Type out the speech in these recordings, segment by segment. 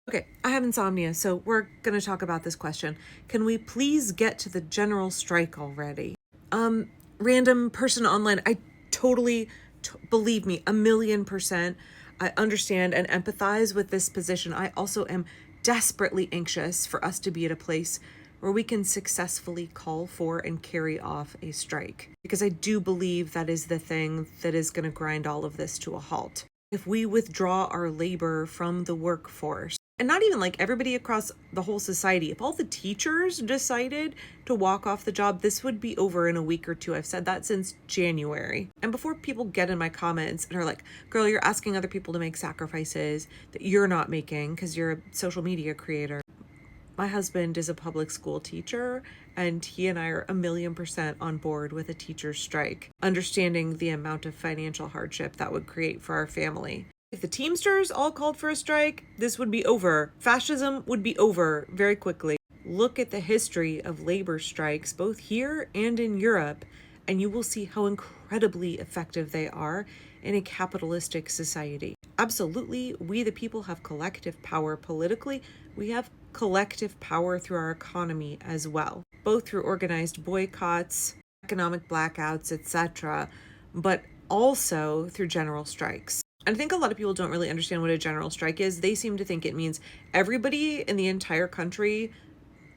Okay, I have insomnia, so we're going to talk about this question. Can we please get to the general strike already? Random person online, I totally, believe me, 1,000,000%, I understand and empathize with this position. I also am desperately anxious for us to be at a place where we can successfully call for and carry off a strike, because I do believe that is the thing that is going to grind all of this to a halt. If we withdraw our labor from the workforce, and not even like everybody across the whole society, if all the teachers decided to walk off the job, this would be over in a week or two. I've said that since January. And before people get in my comments and are like, girl, you're asking other people to make sacrifices that you're not making because you're a social media creator. My husband is a public school teacher, and he and I are 1,000,000% on board with a teacher's strike, understanding the amount of financial hardship that would create for our family. If the Teamsters all called for a strike, this would be over. Fascism would be over very quickly. Look at the history of labor strikes, both here and in Europe, and you will see how incredibly effective they are in a capitalistic society. Absolutely, we the people have collective power politically. We have collective power through our economy as well, both through organized boycotts, economic blackouts, etc., but also through general strikes. I think a lot of people don't really understand what a general strike is. They seem to think it means everybody in the entire country,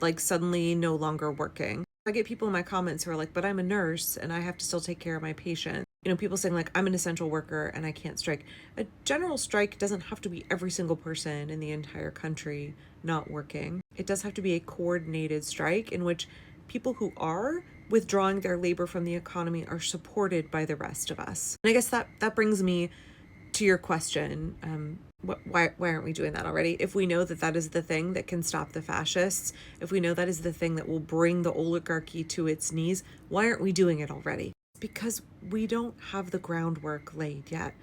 like, suddenly no longer working. I get people in my comments who are like, but I'm a nurse and I have to still take care of my patient. People saying like, I'm an essential worker and I can't strike. A general strike doesn't have to be every single person in the entire country not working. It does have to be a coordinated strike in which people who are withdrawing their labor from the economy are supported by the rest of us. And I guess that brings me to your question. Why aren't we doing that already? If we know that that is the thing that can stop the fascists, if we know that is the thing that will bring the oligarchy to its knees, why aren't we doing it already? Because we don't have the groundwork laid yet.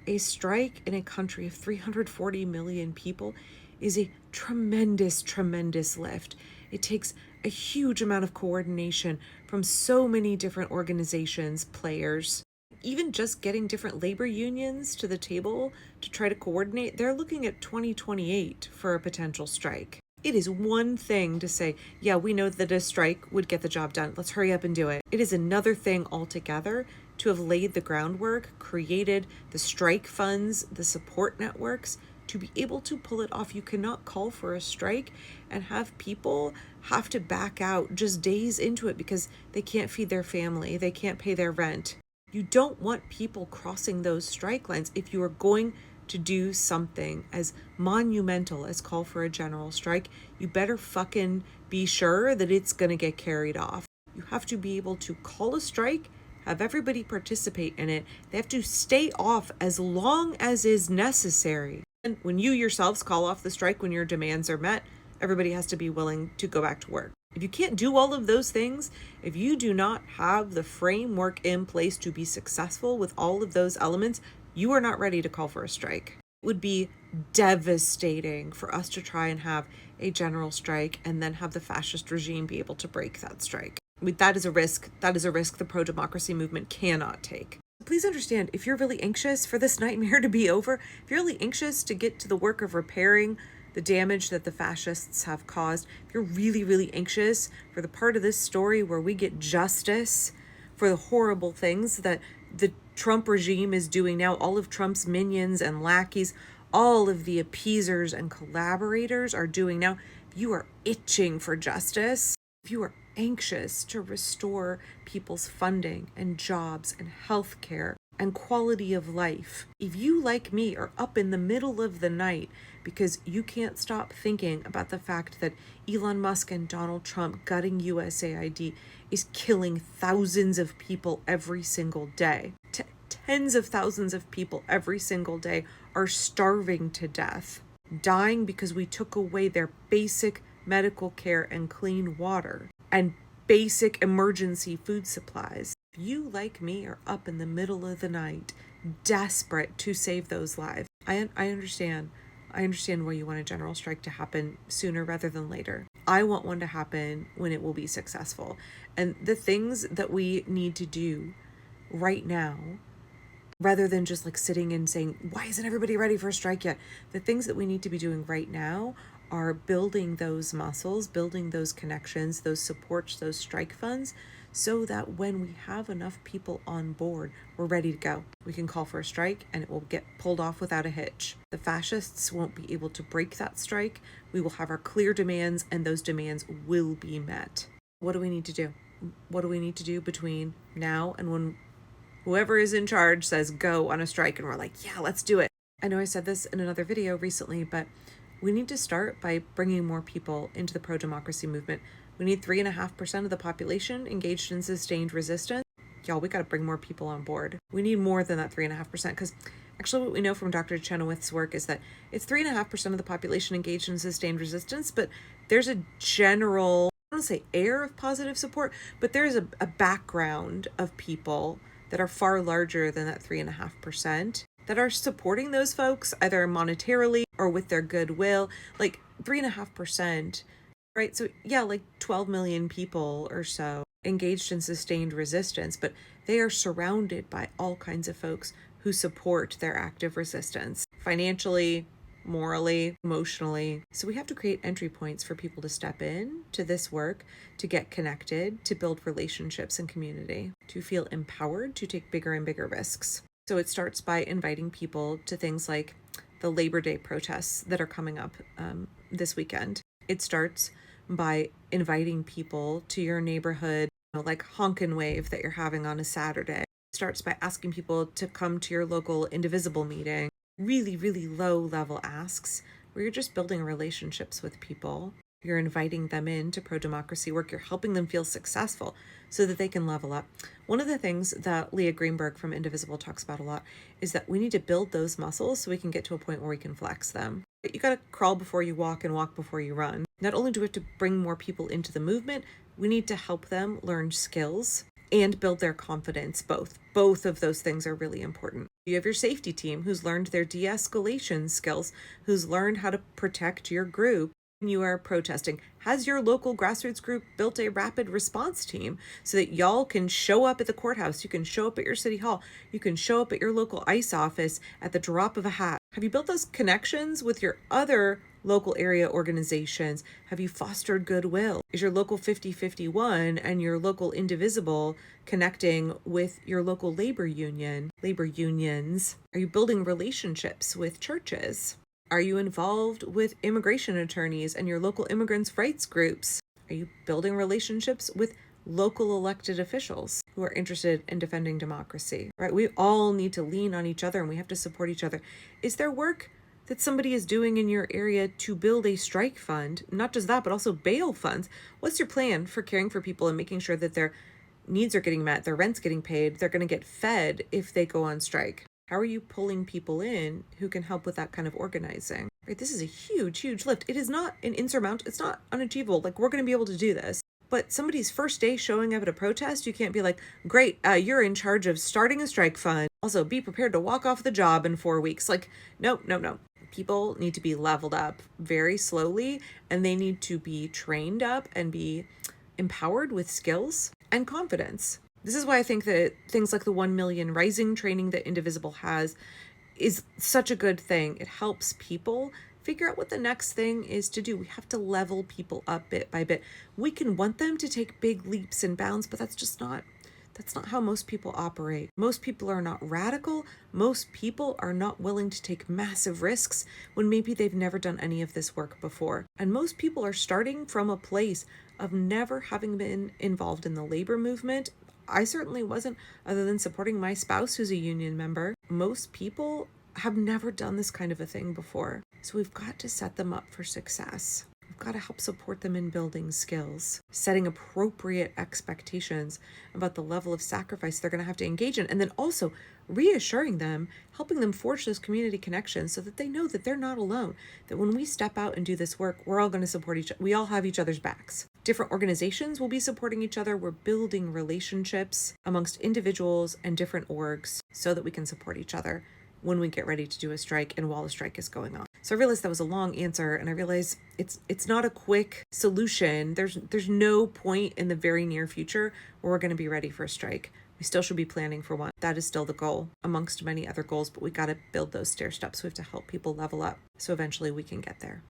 A strike in a country of 340 million people is a tremendous, tremendous lift. It takes a huge amount of coordination from so many different organizations, players. Even just getting different labor unions to the table to try to coordinate, they're looking at 2028 for a potential strike. It is one thing to say, yeah, we know that a strike would get the job done. Let's hurry up and do it. It is another thing altogether to have laid the groundwork, created the strike funds, the support networks, to be able to pull it off. You cannot call for a strike and have people have to back out just days into it because they can't feed their family, they can't pay their rent. You don't want people crossing those strike lines. If you are going to do something as monumental as call for a general strike, you better fucking be sure that it's going to get carried off. You have to be able to call a strike, have everybody participate in it. They have to stay off as long as is necessary. And when you yourselves call off the strike, when your demands are met, everybody has to be willing to go back to work. If you can't do all of those things, if you do not have the framework in place to be successful with all of those elements, you are not ready to call for a strike. It would be devastating for us to try and have a general strike and then have the fascist regime be able to break that strike. That is a risk. That is a risk the pro-democracy movement cannot take. Please understand, if you're really anxious for this nightmare to be over, if you're really anxious to get to the work of repairing the damage that the fascists have caused, if you're really, really anxious for the part of this story where we get justice for the horrible things that the Trump regime is doing now, all of Trump's minions and lackeys, all of the appeasers and collaborators are doing now, if you are itching for justice, if you are anxious to restore people's funding and jobs and healthcare and quality of life, if you, like me, are up in the middle of the night because you can't stop thinking about the fact that Elon Musk and Donald Trump gutting USAID is killing thousands of people every single day. Tens of thousands of people every single day are starving to death, dying because we took away their basic medical care and clean water and basic emergency food supplies. If you, like me, are up in the middle of the night, desperate to save those lives, I understand. I understand why you want a general strike to happen sooner rather than later. I want one to happen when it will be successful. And the things that we need to do right now rather than just like sitting and saying, why isn't everybody ready for a strike yet? The things that we need to be doing right now are building those muscles, building those connections, those supports, those strike funds, so that when we have enough people on board, we're ready to go. We can call for a strike and it will get pulled off without a hitch. The fascists won't be able to break that strike. We will have our clear demands and those demands will be met. What do we need to do? What do we need to do between now and when whoever is in charge says go on a strike and we're like, yeah, let's do it? I know I said this in another video recently, but we need to start by bringing more people into the pro-democracy movement. We need 3.5% of the population engaged in sustained resistance. Y'all, we got to bring more people on board. We need more than that 3.5%, because actually what we know from Dr. Chenoweth's work is that it's 3.5% of the population engaged in sustained resistance, but there's a general, I don't want to say air of positive support, but there's a background of people that are far larger than that 3.5% that are supporting those folks either monetarily or with their goodwill. Like 3.5%, right? So yeah, like 12 million people or so engaged in sustained resistance, but they are surrounded by all kinds of folks who support their active resistance financially, morally, emotionally. So we have to create entry points for people to step in to this work, to get connected, to build relationships and community, to feel empowered to take bigger and bigger risks. So it starts by inviting people to things like the Labor Day protests that are coming up this weekend. It starts by inviting people to your neighborhood, like honk and wave that you're having on a Saturday. It starts by asking people to come to your local Indivisible meeting. Really, really low level asks where you're just building relationships with people. You're inviting them into pro-democracy work. You're helping them feel successful so that they can level up. One of the things that Leah Greenberg from Indivisible talks about a lot is that we need to build those muscles so we can get to a point where we can flex them. You got to crawl before you walk and walk before you run. Not only do we have to bring more people into the movement, we need to help them learn skills and build their confidence. Both of those things are really important. You have your safety team who's learned their de-escalation skills, who's learned how to protect your group when you are protesting. Has your local grassroots group built a rapid response team so that y'all can show up at the courthouse, you can show up at your city hall, you can show up at your local ICE office at the drop of a hat? Have you built those connections with your other local area organizations? Have you fostered goodwill? Is your local 5051 and your local Indivisible connecting with your local labor unions? Are you building relationships with churches? Are you involved with immigration attorneys and your local immigrants' rights groups? Are you building relationships with local elected officials who are interested in defending democracy? Right? We all need to lean on each other and we have to support each other. Is there work that somebody is doing in your area to build a strike fund? Not just that, but also bail funds. What's your plan for caring for people and making sure that their needs are getting met, their rent's getting paid, they're going to get fed if they go on strike? How are you pulling people in who can help with that kind of organizing? Right? This is a huge, huge lift. It is not an insurmountable, it's not unachievable. Like, we're going to be able to do this. But somebody's first day showing up at a protest, you can't be like, great, you're in charge of starting a strike fund. Also, be prepared to walk off the job in 4 weeks. Like, no. People need to be leveled up very slowly, and they need to be trained up and be empowered with skills and confidence. This is why I think that things like the 1 Million Rising training that Indivisible has is such a good thing. It helps people figure out what the next thing is to do. We have to level people up bit by bit. We can want them to take big leaps and bounds, but that's not how most people operate. Most people are not radical. Most people are not willing to take massive risks when maybe they've never done any of this work before. And most people are starting from a place of never having been involved in the labor movement. I certainly wasn't, other than supporting my spouse who's a union member. Most people have never done this kind of a thing before. So we've got to set them up for success. We've got to help support them in building skills, setting appropriate expectations about the level of sacrifice they're going to have to engage in, and then also reassuring them, helping them forge those community connections so that they know that they're not alone, that when we step out and do this work, we're all going to support each other. We all have each other's backs. Different organizations will be supporting each other. We're building relationships amongst individuals and different orgs so that we can support each other when we get ready to do a strike and while the strike is going on. So I realized that was a long answer, and I realized it's not a quick solution. There's no point in the very near future where we're going to be ready for a strike. We still should be planning for one. That is still the goal amongst many other goals, but we got to build those stair steps. We have to help people level up so eventually we can get there.